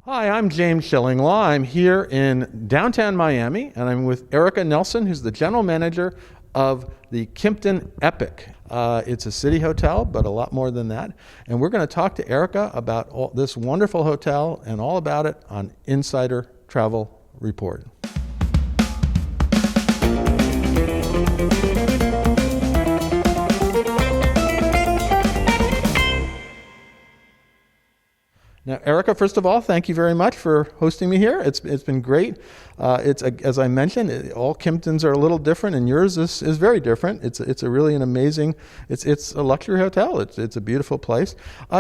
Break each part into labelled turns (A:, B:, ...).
A: Hi, I'm James Shillinglaw. I'm here in downtown Miami, and I'm with Erica Nelson, who's the general manager of the Kimpton Epic. It's a city hotel, but a lot more than that. And we're going to talk to Erica about this wonderful hotel and all about it on Insider Travel Report. Now, Erica, first of all, thank you very much for hosting me here. It's been great. As I mentioned, all Kimptons are a little different, and yours is very different. It's a really an amazing. It's a luxury hotel. It's a beautiful place.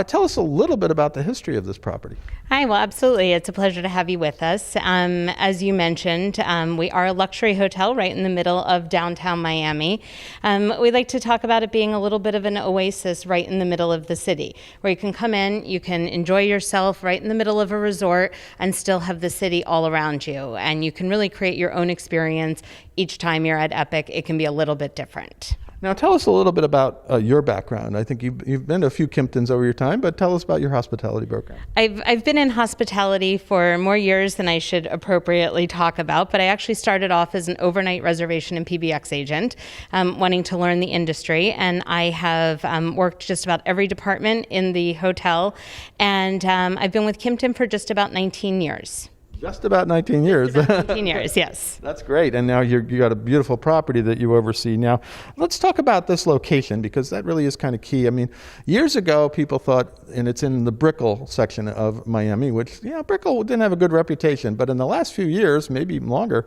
A: Tell us a little bit about the history of this property.
B: Hi, well, absolutely. It's a pleasure to have you with us. As you mentioned, we are a luxury hotel right in the middle of downtown Miami. We like to talk about it being a little bit of an oasis right in the middle of the city, where you can come in, you can enjoy yourself right in the middle of a resort and still have the city all around you. And you can really create your own experience each time you're at Epic. It can be a little bit different.
A: Now, tell us a little bit about your background. I think you've been to a few Kimptons over your time, but tell us about your hospitality background.
B: I've been in hospitality for more years than I should appropriately talk about, but I actually started off as an overnight reservation and PBX agent, wanting to learn the industry, and I have worked just about every department in the hotel, and I've been with Kimpton for just about 19 years.
A: Just about 19 years.
B: Just about 19 years, yes.
A: That's great. And now you got a beautiful property that you oversee. Now, let's talk about this location, because that really is kind of key. I mean, years ago, people thought, and it's in the Brickell section of Miami, which, Brickell didn't have a good reputation. But in the last few years, maybe even longer,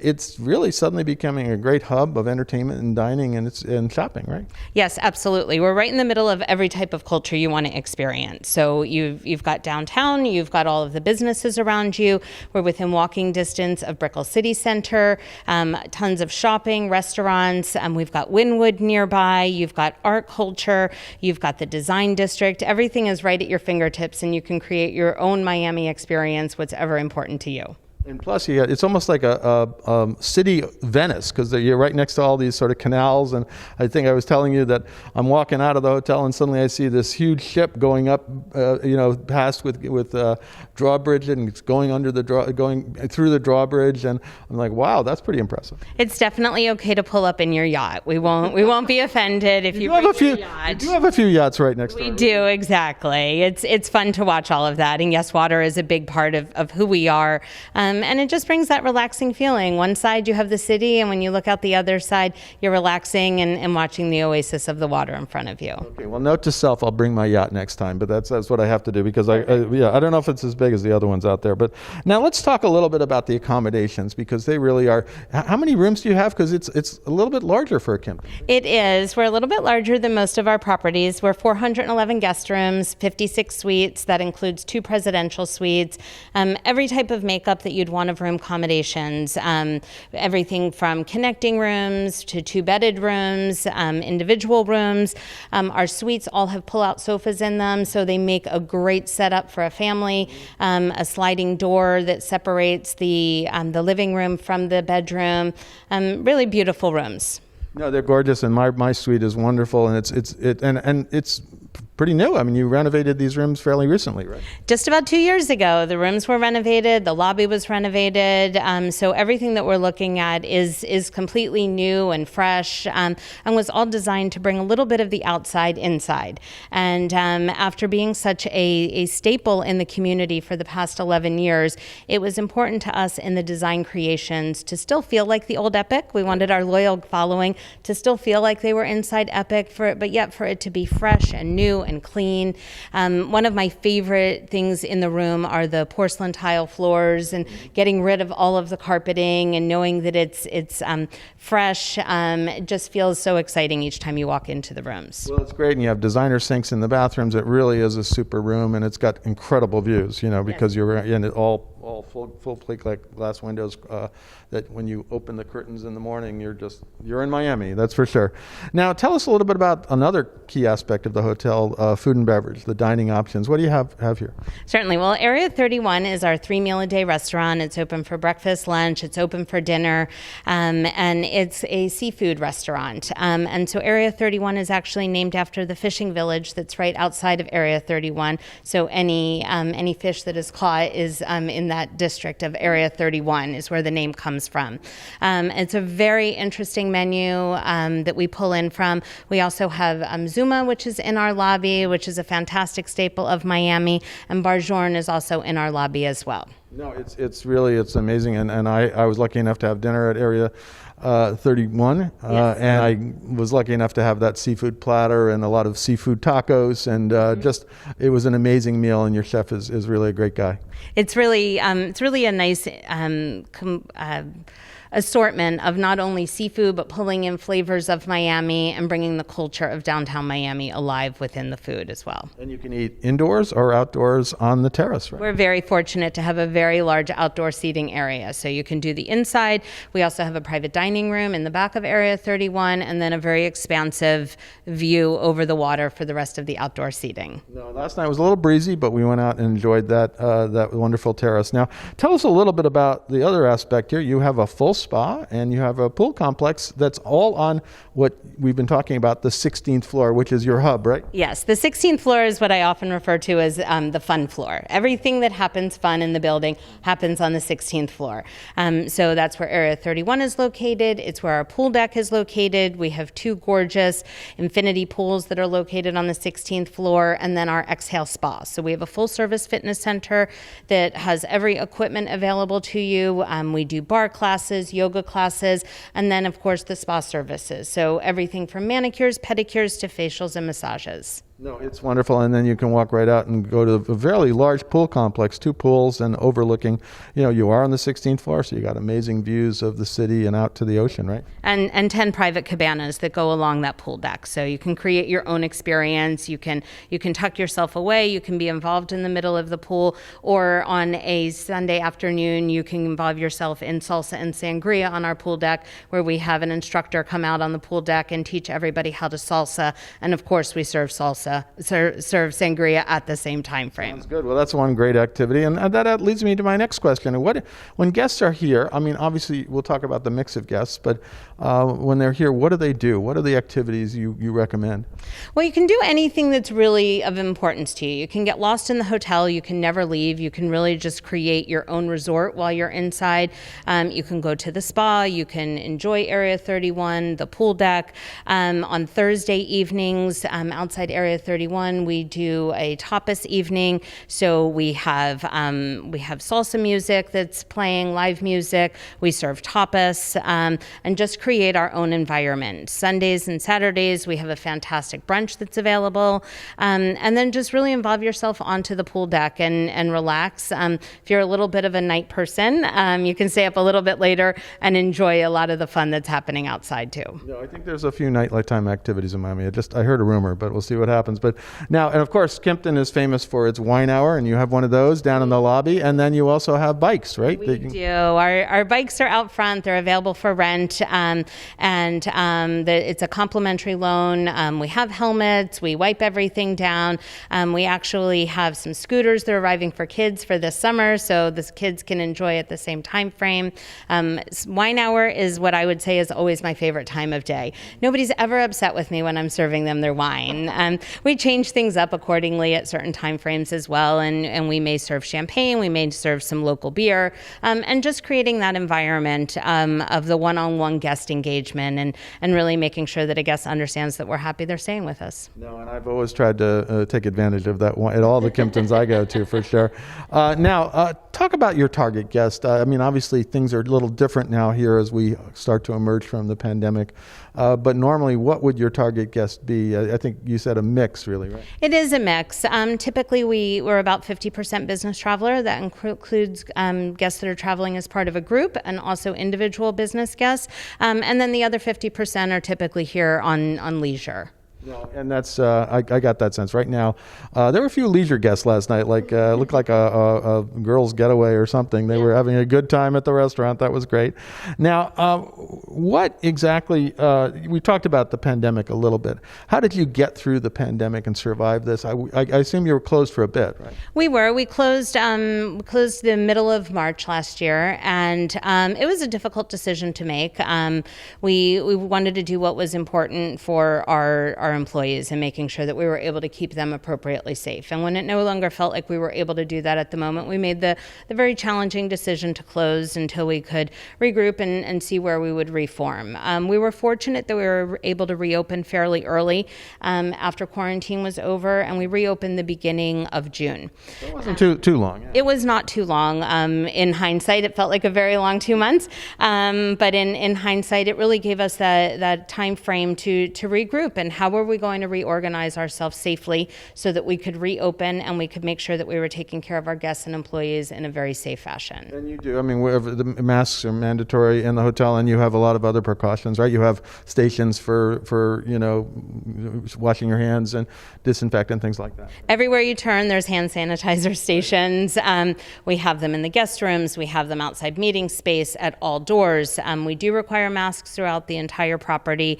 A: it's really suddenly becoming a great hub of entertainment and dining and shopping, right?
B: Yes, absolutely. We're right in the middle of every type of culture you want to experience. So you've got downtown, you've got all of the businesses around you. We're within walking distance of Brickell City Center, tons of shopping, restaurants. We've got Wynwood nearby. You've got art culture. You've got the design district. Everything is right at your fingertips, and you can create your own Miami experience, what's ever important to you.
A: And plus, it's almost like a city Venice, because you're right next to all these sort of canals. And I think I was telling you that I'm walking out of the hotel, and suddenly I see this huge ship going up, past with drawbridge, and it's going going through the drawbridge. And I'm like, wow, that's pretty impressive.
B: It's definitely okay to pull up in your yacht. We won't be offended if you bring your yacht.
A: You do have a few yachts right next door.
B: We do, exactly. It's fun to watch all of that. And yes, water is a big part of who we are. And it just brings that relaxing feeling. One side you have the city, and when you look out the other side, you're relaxing and watching the oasis of the water in front of you.
A: Okay, well, note to self, I'll bring my yacht next time, but that's what I have to do, because I don't know if it's as big as the other ones out there. But now let's talk a little bit about the accommodations, because they really are. How many rooms do you have? Because it's a little bit larger for a Kimpton.
B: It is. We're a little bit larger than most of our properties. We're 411 guest rooms, 56 suites. That includes 2 presidential suites, every type of makeup that you'd want of room accommodations, everything from connecting rooms to 2-bedded rooms, individual rooms. Our suites all have pull-out sofas in them, so they make a great setup for a family. A sliding door that separates the living room from the bedroom. Really beautiful rooms.
A: No, they're gorgeous, and my suite is wonderful, and it's pretty new. I mean, you renovated these rooms fairly recently, right?
B: Just about 2 years ago, the rooms were renovated, the lobby was renovated, so everything that we're looking at is completely new and fresh, and was all designed to bring a little bit of the outside inside. And after being such a staple in the community for the past 11 years, it was important to us in the design creations to still feel like the old Epic. We wanted our loyal following to still feel like they were inside Epic, but yet for it to be fresh and new and clean. One of my favorite things in the room are the porcelain tile floors, and getting rid of all of the carpeting and knowing that it's fresh. It just feels so exciting each time you walk into the rooms.
A: Well, it's great, and you have designer sinks in the bathrooms. It really is a super room, and it's got incredible views, because you're in it all full plate glass windows that when you open the curtains in the morning, you're in Miami, that's for sure. Now, tell us a little bit about another key aspect of the hotel, food and beverage, the dining options. What do you have here?
B: Certainly. Well, Area 31 is our 3-meal-a-day restaurant. It's open for breakfast, lunch. It's open for dinner, and it's a seafood restaurant. And so Area 31 is actually named after the fishing village that's right outside of Area 31. So any fish that is caught is in that district of Area 31 is where the name comes from. It's a very interesting menu that we pull in from. We also have Zuma, which is in our lobby, which is a fantastic staple of Miami, and Bar Journe is also in our lobby as well.
A: No, it's amazing, and I was lucky enough to have dinner at Area 31,
B: Yes.
A: and I was lucky enough to have that seafood platter and a lot of seafood tacos, and it was an amazing meal, and your chef is really a great guy.
B: It's really a nice assortment of not only seafood, but pulling in flavors of Miami and bringing the culture of downtown Miami alive within the food as well.
A: And you can eat indoors or outdoors on the terrace, right?
B: We're very fortunate to have a very large outdoor seating area. So you can do the inside. We also have a private dining room in the back of Area 31, and then a very expansive view over the water for the rest of the outdoor seating.
A: No, last night was a little breezy, but we went out and enjoyed that wonderful terrace. Now, tell us a little bit about the other aspect here. You have a full spa and you have a pool complex that's all on what we've been talking about, the 16th floor, which is your hub, right?
B: Yes, the 16th floor is what I often refer to as the fun floor. Everything that happens fun in the building happens on the 16th floor. So that's where Area 31 is located. It's where our pool deck is located. We have 2 gorgeous infinity pools that are located on the 16th floor, and then our Exhale Spa. So we have a full-service fitness center that has every equipment available to you. We do bar classes, yoga classes, and then, of course, the spa services. So everything from manicures, pedicures, to facials and massages.
A: No, it's wonderful, and then you can walk right out and go to a fairly large pool complex, 2 pools, and overlooking, you are on the 16th floor, so you got amazing views of the city and out to the ocean, right?
B: And 10 private cabanas that go along that pool deck, so you can create your own experience. You can tuck yourself away. You can be involved in the middle of the pool, or on a Sunday afternoon, you can involve yourself in salsa and sangria on our pool deck, where we have an instructor come out on the pool deck and teach everybody how to salsa, and of course we serve serve sangria at the same time frame.
A: Sounds good. Well, that's one great activity, and that leads me to my next question. When guests are here, I mean, obviously we'll talk about the mix of guests, but when they're here, what do they do? What are the activities you recommend?
B: Well, you can do anything that's really of importance to you. You can get lost in the hotel. You can never leave. You can really just create your own resort while you're inside. You can go to the spa. You can enjoy Area 31, the pool deck. On Thursday evenings, outside Area 31, we do a tapas evening. So we have salsa music that's playing, live music. We serve tapas, and just create our own environment. Sundays and Saturdays, we have a fantastic brunch that's available. And then just really involve yourself onto the pool deck and relax. If you're a little bit of a night person, you can stay up a little bit later and enjoy a lot of the fun that's happening outside too.
A: Yeah, I think there's a few nighttime activities in Miami. I heard a rumor, but we'll see what happens. But now, and of course, Kimpton is famous for its wine hour, and you have one of those down in the lobby, and then you also have bikes, right?
B: We do. Our bikes are out front. They're available for rent, it's a complimentary loan. We have helmets. We wipe everything down. We actually have some scooters that are arriving for kids for this summer, so the kids can enjoy at the same time frame. Wine hour is what I would say is always my favorite time of day. Nobody's ever upset with me when I'm serving them their wine. We change things up accordingly at certain time frames as well, and we may serve champagne, we may serve some local beer, and just creating that environment of the one-on-one guest engagement and really making sure that a guest understands that we're happy they're staying with us.
A: No, and I've always tried to take advantage of that at all the Kimptons I go to, for sure. Now, talk about your target guest. I mean, obviously things are a little different now here as we start to emerge from the pandemic. But normally, what would your target guest be? I think you said a mix, really, right?
B: It is a mix. Typically, we're about 50% business traveler. That includes guests that are traveling as part of a group and also individual business guests. And then the other 50% are typically here on leisure.
A: No, and that's I got that sense. Right now, there were a few leisure guests last night. Like looked like a girls' getaway or something. They were having a good time at the restaurant. That was great. Now, what exactly? We talked about the pandemic a little bit. How did you get through the pandemic and survive this? I assume you were closed for a bit, right?
B: We were. We closed the middle of March last year, and it was a difficult decision to make. We wanted to do what was important for our employees and making sure that we were able to keep them appropriately safe. And when it no longer felt like we were able to do that at the moment, we made the very challenging decision to close until we could regroup and see where we would reform. We were fortunate that we were able to reopen fairly early after quarantine was over, and we reopened the beginning of June.
A: It wasn't too long. Yeah.
B: It was not too long. In hindsight, it felt like a very long 2 months. But in hindsight, it really gave us that time frame to regroup and how were we going to reorganize ourselves safely so that we could reopen and we could make sure that we were taking care of our guests and employees in a very safe fashion.
A: And you do. I mean, wherever the masks are mandatory in the hotel, and you have a lot of other precautions, right? You have stations for washing your hands and disinfectant, things like that.
B: Everywhere you turn, there's hand sanitizer stations. We have them in the guest rooms. We have them outside meeting space at all doors. We do require masks throughout the entire property.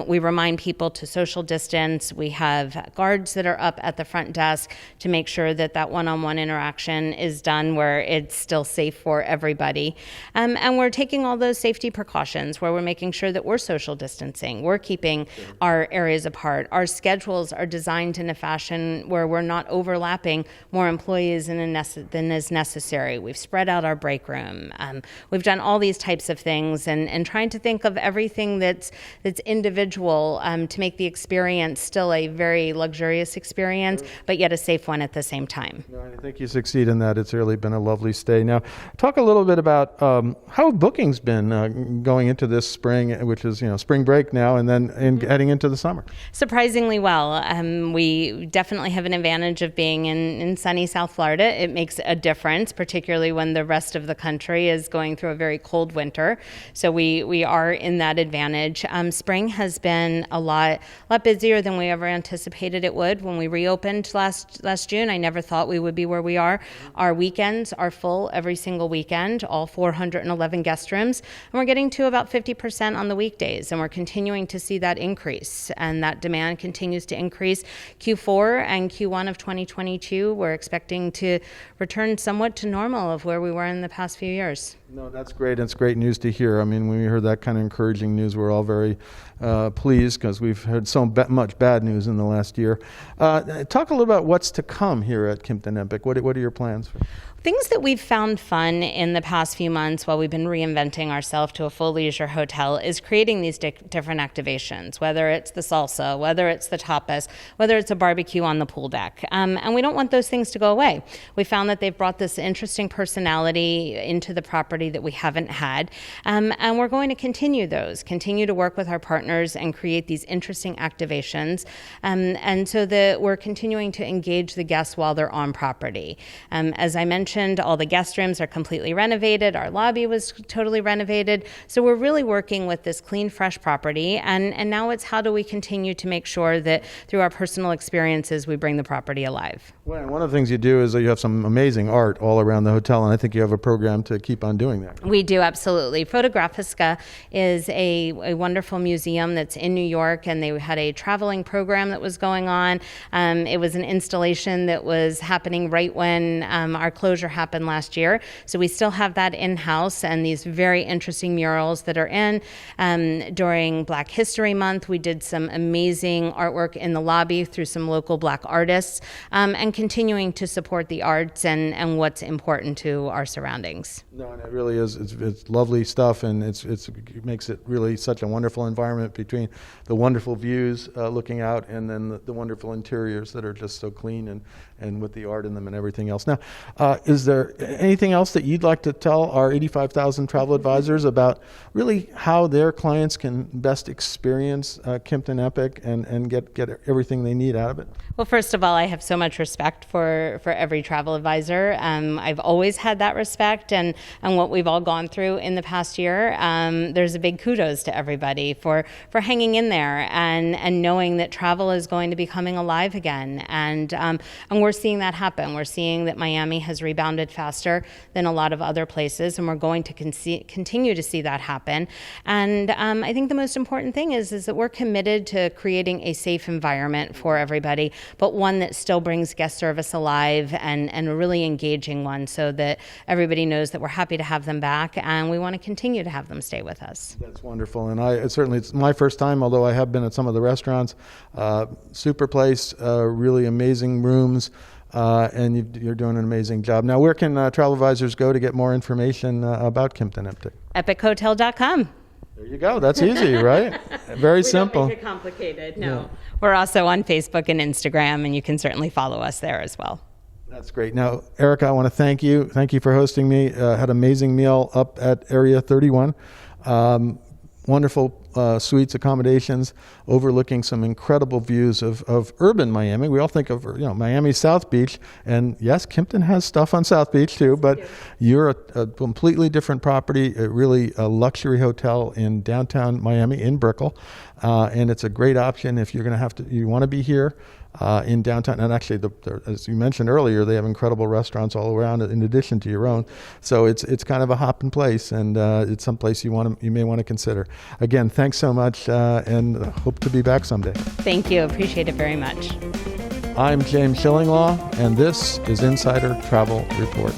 B: We remind people to social distance. We have guards that are up at the front desk to make sure that one-on-one interaction is done where it's still safe for everybody. And we're taking all those safety precautions where we're making sure that we're social distancing. We're keeping our areas apart. Our schedules are designed in a fashion where we're not overlapping more employees than is necessary. We've spread out our break room. We've done all these types of things and trying to think of everything that's individual to make the experience still a very luxurious experience, but yet a safe one at the same time.
A: No, I think you succeed in that. It's really been a lovely stay. Now, talk a little bit about how have bookings been going into this spring, which is spring break now, and then heading into the summer.
B: Surprisingly well. We definitely have an advantage of being in sunny South Florida. It makes a difference, particularly when the rest of the country is going through a very cold winter. So we are in that advantage. Spring has been a lot busier than we ever anticipated it would. When we reopened last June, I never thought we would be where we are. Our weekends are full every single weekend, all 411 guest rooms, and we're getting to about 50% on the weekdays, and we're continuing to see that increase, and that demand continues to increase. Q4 and Q1 of 2022, we're expecting to return somewhat to normal of where we were in the past few years.
A: No, that's great. It's great news to hear. I mean, when we heard that kind of encouraging news, we're all very pleased because we've heard so much bad news in the last year. Talk a little about what's to come here at Kimpton Epic. What are your plans?
B: Things that we've found fun in the past few months while we've been reinventing ourselves to a full leisure hotel is creating these different activations, whether it's the salsa, whether it's the tapas, whether it's a barbecue on the pool deck. And we don't want those things to go away. We found that they've brought this interesting personality into the property that we haven't had. And we're going to continue to work with our partners and create these interesting activations. And so that we're continuing to engage the guests while they're on property. As I mentioned, all the guest rooms are completely renovated. Our lobby was totally renovated. So we're really working with this clean, fresh property. And now it's how do we continue to make sure that through our personal experiences, we bring the property alive.
A: Well, one of the things you do is that you have some amazing art all around the hotel, and I think you have a program to keep on doing that.
B: We do, absolutely. Fotografiska is a wonderful museum that's in New York, and they had a traveling program that was going on. It was an installation that was happening right when our closure happened last year. So we still have that in-house and these very interesting murals that are in. During Black History Month, we did some amazing artwork in the lobby through some local Black artists, and continuing to support the arts and what's important to our surroundings.
A: No, and it really is. It's lovely stuff, and it makes it really such a wonderful environment between the wonderful views looking out and then the wonderful interiors that are just so clean and with the art in them and everything else. Now, is there anything else that you'd like to tell our 85,000 travel advisors about really how their clients can best experience Kimpton Epic and get everything they need out of it?
B: Well, first of all, I have so much respect for every travel advisor. I've always had that respect and will what we've all gone through in the past year, there's a big kudos to everybody for hanging in there and knowing that travel is going to be coming alive again. And we're seeing that happen. We're seeing that Miami has rebounded faster than a lot of other places, and we're going to continue to see that happen. And I think the most important thing is that we're committed to creating a safe environment for everybody, but one that still brings guest service alive and a really engaging one, so that everybody knows that we're happy to have them back and we want to continue to have them stay with us.
A: That's wonderful. And it's my first time, although I have been at some of the restaurants. Super place, really amazing rooms. And you're doing an amazing job. Now, where can travel advisors go to get more information about Kimpton Emptic?
B: EpicHotel.com.
A: There you go. That's easy, right? Very simple.
B: We don't make it complicated, no. Yeah. We're also on Facebook and Instagram, and you can certainly follow us there as well.
A: That's great. Now, Erica, I want to thank you. Thank you for hosting me. Had an amazing meal up at Area 31. Wonderful suites, accommodations, overlooking some incredible views of urban Miami. We all think of Miami South Beach, and yes, Kimpton has stuff on South Beach too, but you're a completely different property, really a luxury hotel in downtown Miami in Brickell, and it's a great option if you're going to you want to be here. In downtown, and actually, as you mentioned earlier, they have incredible restaurants all around in addition to your own. So it's kind of a hopping place, and it's someplace you may want to consider. Again, thanks so much, and hope to be back someday.
B: Thank you, appreciate it very much.
A: I'm James Schillinglaw, and this is Insider Travel Report.